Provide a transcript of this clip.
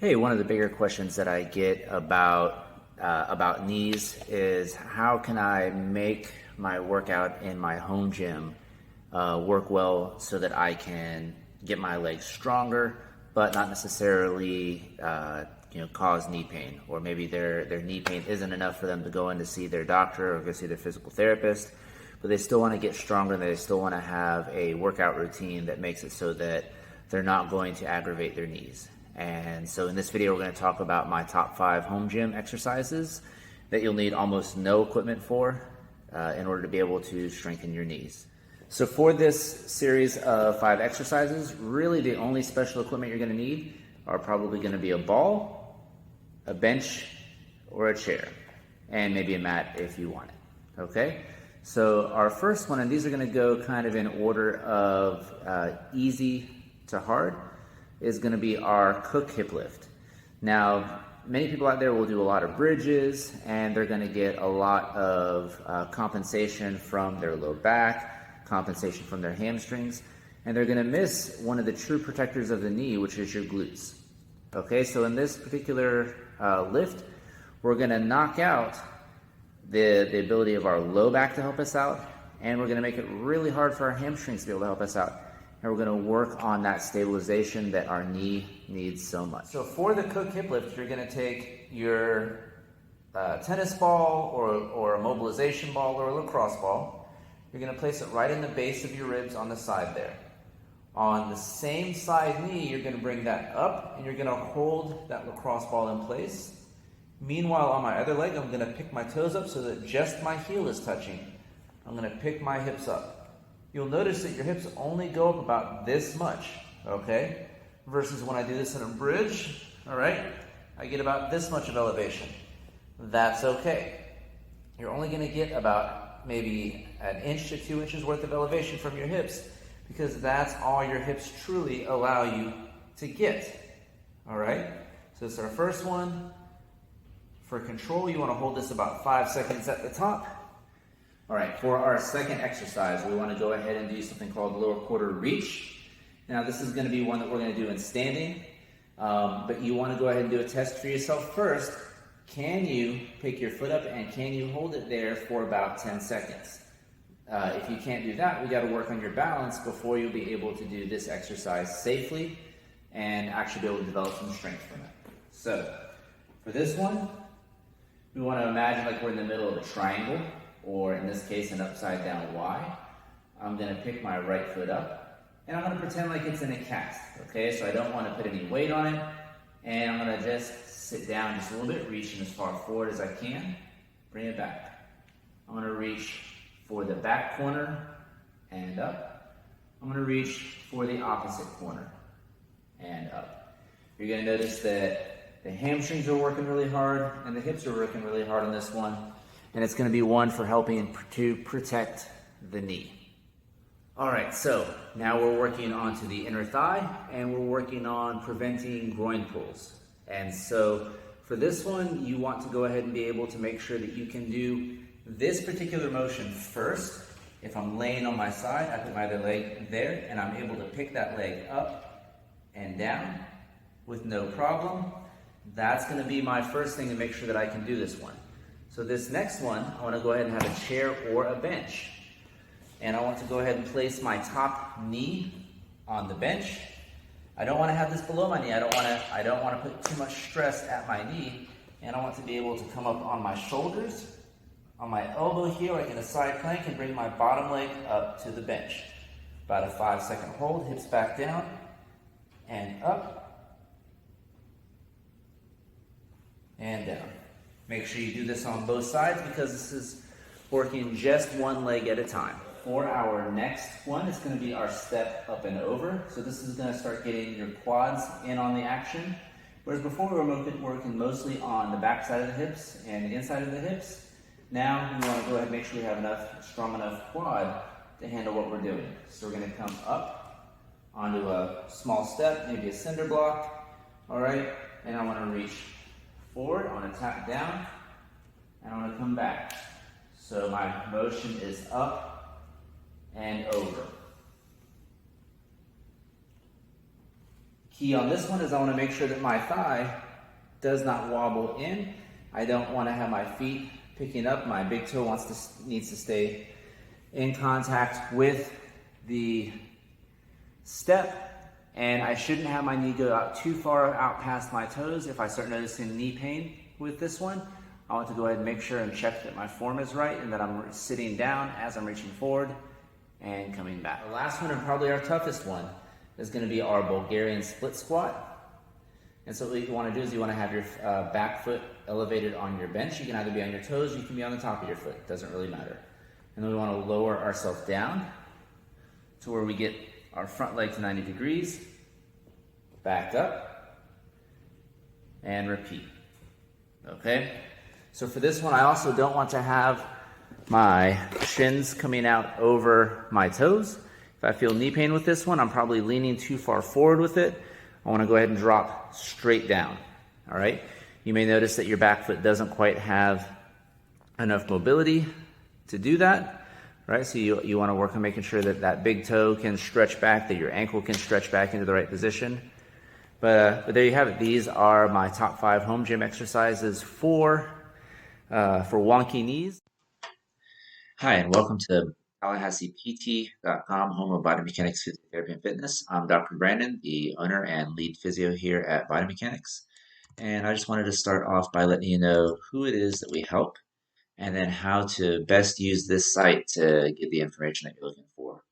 Hey, one of the bigger questions that I get about knees is how can I make my workout in my home gym work well so that I can get my legs stronger, but not necessarily cause knee pain, or maybe their knee pain isn't enough for them to go in to see their doctor or go see their physical therapist, but they still want to get stronger and they still want to have a workout routine that makes it so that they're not going to aggravate their knees. And so in this video, we're going to talk about my top 5 home gym exercises that you'll need almost no equipment for in order to be able to strengthen your knees. So for this series of 5 exercises, really the only special equipment you're going to need are probably going to be a ball, a bench, or a chair, and maybe a mat if you want it. Okay? So our first one, and these are going to go kind of in order of easy to hard, is going to be our Cook hip lift. Now, many people out there will do a lot of bridges, and they're going to get a lot of compensation from their low back, compensation from their hamstrings, and they're going to miss one of the true protectors of the knee, which is your glutes. Okay, so in this particular lift, we're going to knock out the ability of our low back to help us out, and we're going to make it really hard for our hamstrings to be able to help us out. And we're going to work on that stabilization that our knee needs so much. So for the Cook hip lift, you're going to take your tennis ball or a mobilization ball or a lacrosse ball. You're going to place it right in the base of your ribs on the side there. On the same side knee, you're going to bring that up and you're going to hold that lacrosse ball in place. Meanwhile, on my other leg, I'm going to pick my toes up so that just my heel is touching. I'm going to pick my hips up. You'll notice that your hips only go up about this much, okay? Versus when I do this in a bridge, all right, I get about this much of elevation. That's okay. You're only going to get about maybe 1 inch to 2 inches worth of elevation from your hips because that's all your hips truly allow you to get, all right? So this is our first one. For control, you want to hold this about 5 seconds at the top. All right, for our second exercise, we want to go ahead and do something called lower quarter reach. Now, this is going to be one that we're going to do in standing, but you want to go ahead and do a test for yourself first. Can you pick your foot up and can you hold it there for about 10 seconds? If you can't do that, we got to work on your balance before you'll be able to do this exercise safely and actually be able to develop some strength from it. So, for this one, we want to imagine like we're in the middle of a triangle, or in this case, an upside down Y. I'm going to pick my right foot up, and I'm going to pretend like it's in a cast, okay? So I don't want to put any weight on it, and I'm going to just sit down just a little bit, reaching as far forward as I can, bring it back. I'm going to reach for the back corner and up. I'm going to reach for the opposite corner and up. You're going to notice that the hamstrings are working really hard, and the hips are working really hard on this one. And it's going to be one for helping to protect the knee. All right, so now we're working onto the inner thigh and we're working on preventing groin pulls. And so for this one, you want to go ahead and be able to make sure that you can do this particular motion first. If I'm laying on my side, I put my other leg there and I'm able to pick that leg up and down with no problem. That's going to be my first thing to make sure that I can do this one. So this next one, I want to go ahead and have a chair or a bench. And I want to go ahead and place my top knee on the bench. I don't want to have this below my knee. I don't want to put too much stress at my knee. And I want to be able to come up on my shoulders, on my elbow here, like in a side plank, and bring my bottom leg up to the bench. About a 5-second hold, hips back down, and up, and down. Make sure you do this on both sides because this is working just one leg at a time. For our next one, it's going to be our step up and over. So this is going to start getting your quads in on the action. Whereas before we were working mostly on the back side of the hips and the inside of the hips. Now we want to go ahead and make sure we have enough, strong enough quad to handle what we're doing. So we're going to come up onto a small step, maybe a cinder block. All right, and I want to reach forward, I want to tap down, and I want to come back. So my motion is up and over. Key on this one is I want to make sure that my thigh does not wobble in. I don't want to have my feet picking up. My big toe needs to stay in contact with the step, and I shouldn't have my knee go out too far out past my toes. If I start noticing knee pain with this one, I want to go ahead and make sure and check that my form is right and that I'm sitting down as I'm reaching forward and coming back. The last one, and probably our toughest one, is going to be our Bulgarian split squat. And so what you want to do is you want to have your back foot elevated on your bench. You can either be on your toes, you can be on the top of your foot. It doesn't really matter. And then we want to lower ourselves down to where we get our front leg to 90 degrees, back up, and repeat. Okay? So for this one, I also don't want to have my shins coming out over my toes. If I feel knee pain with this one, I'm probably leaning too far forward with it. I want to go ahead and drop straight down. All right? You may notice that your back foot doesn't quite have enough mobility to do that. Right, so you want to work on making sure that that big toe can stretch back, that your ankle can stretch back into the right position. But there you have it. These are my top 5 home gym exercises for wonky knees. Hi, and welcome to TallahasseePT.com, home of Biomechanics Physiotherapy and Fitness. I'm Dr. Brandon, the owner and lead physio here at Biomechanics. And I just wanted to start off by letting you know who it is that we help, and then how to best use this site to get the information that you're looking for.